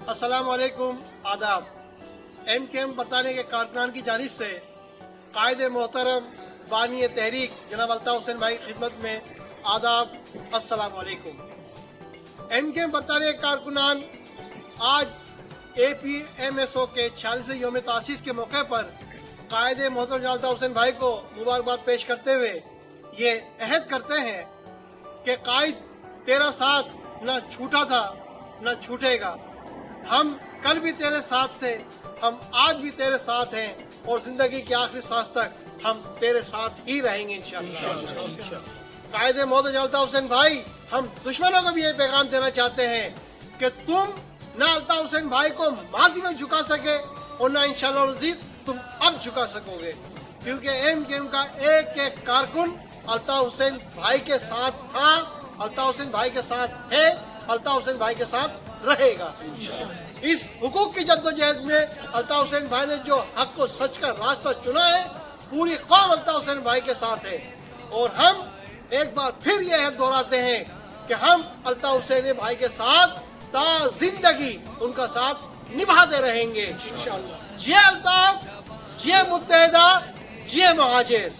अस्सलाम वालेकुम, आदाब। MKM बरतानिया के कारकुनान की जानिब से कायदे मोहतरम बानी तहरीक जनाब अल्ताफ हुसैन भाई की खिदमत में आदाब, अस्सलाम वालेकुम। MKM बरतानिया के कारकुनान आज APMSO के 46वें यौम तासीस के मौके पर कायदे मोहतरम जनाब अल्ताफ हुसैन भाई को मुबारकबाद पेश करते हुए ये अहद करते हैं कि कायद तेरा साथ न छूटा था न छूटेगा। हम कल भी तेरे साथ थे, हम आज भी तेरे साथ हैं और जिंदगी की आखिरी सांस तक हम तेरे साथ ही रहेंगे इंशाअल्लाह। कायदे मोहतरम जनाब अल्ताफ हुसैन भाई, हम दुश्मनों को भी ये पैगाम देना चाहते हैं कि तुम ना अल्ताफ हुसैन भाई को माजी में झुका सके और ना इंशाअल्लाह रज़ीद तुम अब झुका सकोगे, क्योंकि MKM का एक एक कारकुन अल्ताफ हुसैन भाई के साथ था, अल्ताफ हुसैन भाई के साथ है, अल्ताफ हुसैन भाई के साथ रहेगा। इस हुकूक की जद्दोजहद में अल्ताफ हुसैन भाई ने जो हक को सच का रास्ता चुना है, पूरी कौम अल्ताफ हुसैन भाई के साथ है और हम एक बार फिर ये अहद दोहराते हैं कि हम अल्ताफ हुसैन भाई के साथ ता जिंदगी उनका साथ निभाते रहेंगे इंशाअल्लाह। जिए अल्ताफ, जिए मुत्तहिदा, जिए महाजिर।